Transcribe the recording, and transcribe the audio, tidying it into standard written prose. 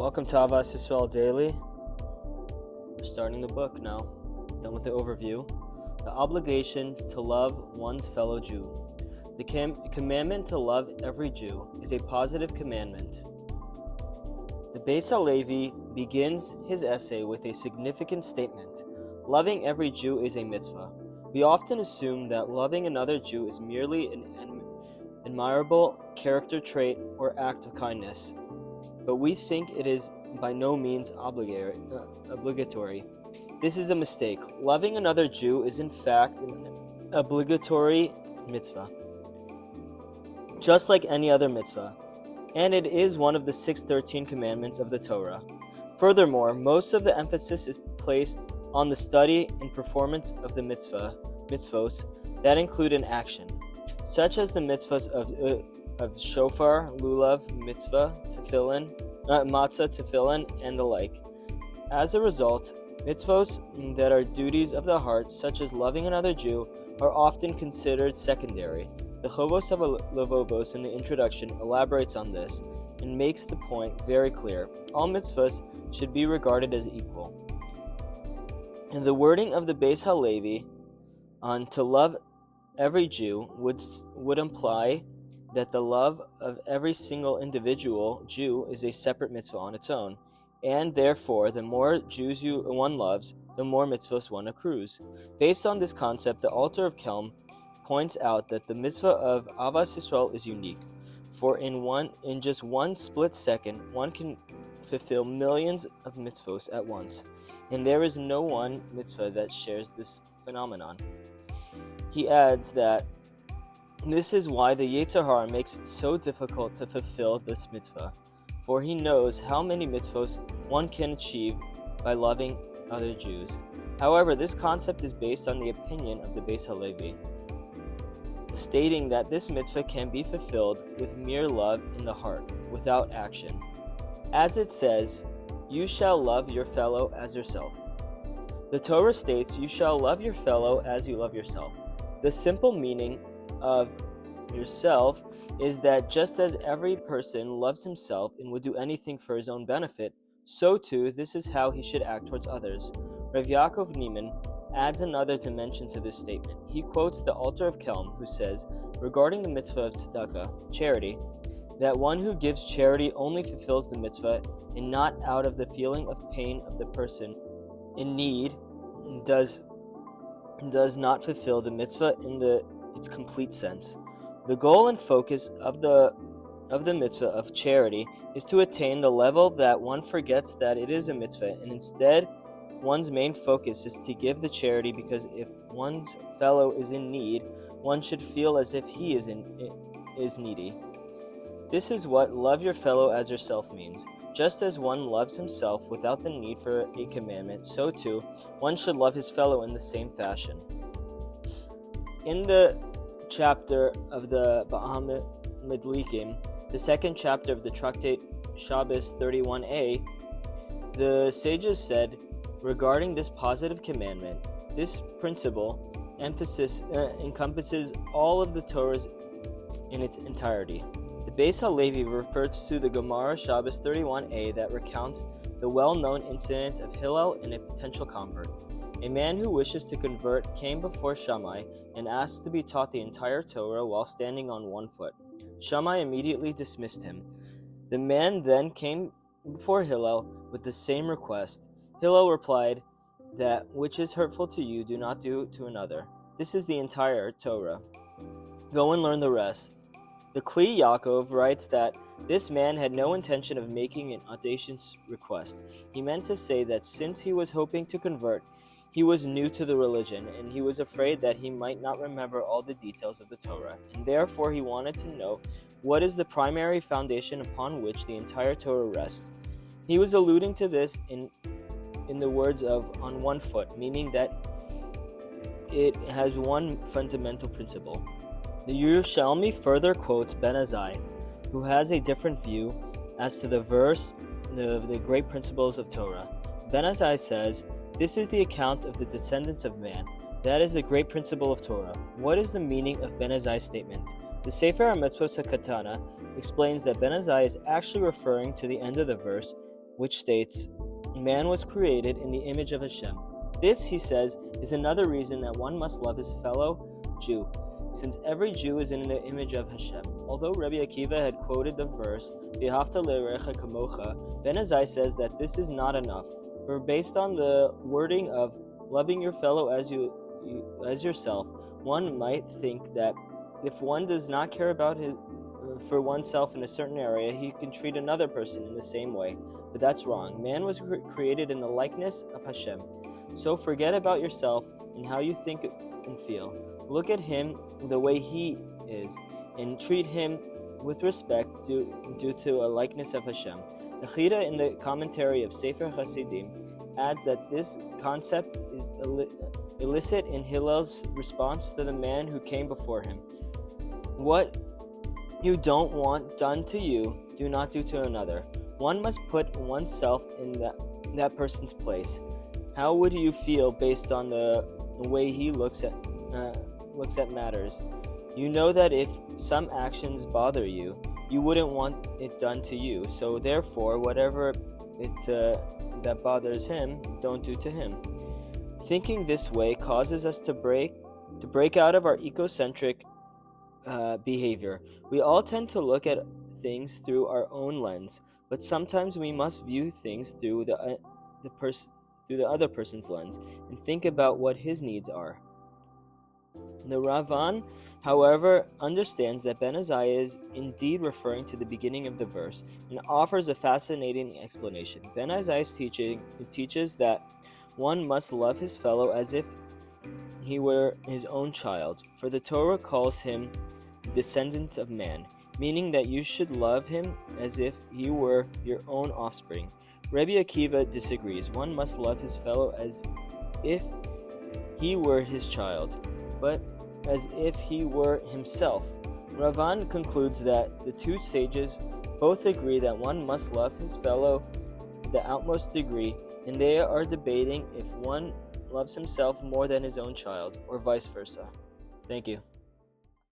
Welcome to Ahavas Yisrael Daily. We're starting the book now. Done with the overview. The obligation to love one's fellow Jew. The commandment to love every Jew is a positive commandment. The Beis HaLevi begins his essay with a significant statement. Loving every Jew is a mitzvah. We often assume that loving another Jew is merely an admirable character trait or act of kindness, but we think it is by no means obligatory. This is a mistake. Loving another Jew is in fact an obligatory mitzvah, just like any other mitzvah, and it is one of the 613 commandments of the Torah. Furthermore, most of the emphasis is placed on the study and performance of the mitzvos that include an action, such as the mitzvahs of shofar, lulav, mitzvah, matzah, tefillin, and the like. As a result, mitzvos that are duties of the heart, such as loving another Jew, are often considered secondary. The Ahavas Yisrael in the introduction elaborates on this and makes the point very clear. All mitzvahs should be regarded as equal. And the wording of the Beis HaLevi on to love every Jew would imply that the love of every single individual Jew is a separate mitzvah on its own, and therefore the more Jews one loves, the more mitzvahs one accrues. Based on this concept, the author of Kelm points out that the mitzvah of Ahavas Yisrael is unique, for in just one split second, one can fulfill millions of mitzvos at once, and there is no one mitzvah that shares this phenomenon. He adds that this is why the Yetzer Hara makes it so difficult to fulfill this mitzvah, for he knows how many mitzvos one can achieve by loving other Jews. However, this concept is based on the opinion of the Beis HaLevi, stating that this mitzvah can be fulfilled with mere love in the heart, without action. As it says, "You shall love your fellow as yourself." The Torah states, "You shall love your fellow as you love yourself." The simple meaning of yourself is that just as every person loves himself and would do anything for his own benefit, so too this is how he should act towards others. Rav Yaakov Neiman adds another dimension to this statement. He quotes the author of Kelm, who says, regarding the mitzvah of tzedakah, charity, that one who gives charity only fulfills the mitzvah and not out of the feeling of pain of the person in need does not fulfill the mitzvah in its complete sense. The goal and focus of the mitzvah of charity is to attain the level that one forgets that it is a mitzvah, and instead one's main focus is to give the charity, because if one's fellow is in need, one should feel as if he is needy. This is what love your fellow as yourself means. Just as one loves himself without the need for a commandment, so too one should love his fellow in the same fashion. In the chapter of the Madlikim, the second chapter of the tractate Shabbos 31a, the sages said, regarding this positive commandment, this principle encompasses all of the Torahs in its entirety. The Beis HaLevi refers to the Gemara Shabbos 31a that recounts the well-known incident of Hillel and a potential convert. A man who wishes to convert came before Shammai and asked to be taught the entire Torah while standing on one foot. Shammai immediately dismissed him. The man then came before Hillel with the same request. Hillel replied, "That which is hurtful to you, do not do to another. This is the entire Torah. Go and learn the rest." The Kli Yaakov writes that this man had no intention of making an audacious request. He meant to say that since he was hoping to convert, he was new to the religion, and he was afraid that he might not remember all the details of the Torah, and therefore he wanted to know what is the primary foundation upon which the entire Torah rests. He was alluding to this in the words of "on one foot," meaning that it has one fundamental principle. The Yerushalmi further quotes Ben Azai, who has a different view as to the verse, the great principles of Torah. Ben Azai says, "This is the account of the descendants of man. That is the great principle of Torah." What is the meaning of Ben Azai's statement? The Sefer HaMitzvos HaKatana explains that Ben Azai is actually referring to the end of the verse, which states, "Man was created in the image of Hashem." This, he says, is another reason that one must love his fellow Jew, since every Jew is in the image of Hashem. Although Rabbi Akiva had quoted the verse, "V'ahavta l'recha kamocha," Ben Azai says that this is not enough, for based on the wording of loving your fellow as yourself, one might think that if one does not care about for oneself in a certain area, he can treat another person in the same way. But that's wrong. Man was created in the likeness of Hashem. So forget about yourself and how you think and feel. Look at him the way he is and treat him with respect due to a likeness of Hashem. The Chida in the commentary of Sefer Hasidim adds that this concept is illicit in Hillel's response to the man who came before him. What you don't want done to you, do not do to another. One must put oneself in that person's place. How would you feel based on the way he looks at matters? You know that if some actions bother you, you wouldn't want it done to you. So therefore, whatever that bothers him, don't do to him. Thinking this way causes us to break out of our egocentric behavior. We all tend to look at things through our own lens, but sometimes we must view things through the other person's lens and think about what his needs are. The Ravan, however, understands that Ben Azai is indeed referring to the beginning of the verse and offers a fascinating explanation. Ben Azai's teaching teaches that one must love his fellow as if he were his own child, for the Torah calls him descendants of man, meaning that you should love him as if he were your own offspring. Rabbi Akiva disagrees. One must love his fellow as if he were his child, but as if he were himself. Ravan concludes that the two sages both agree that one must love his fellow to the utmost degree, and they are debating if one loves himself more than his own child, or vice versa. Thank you.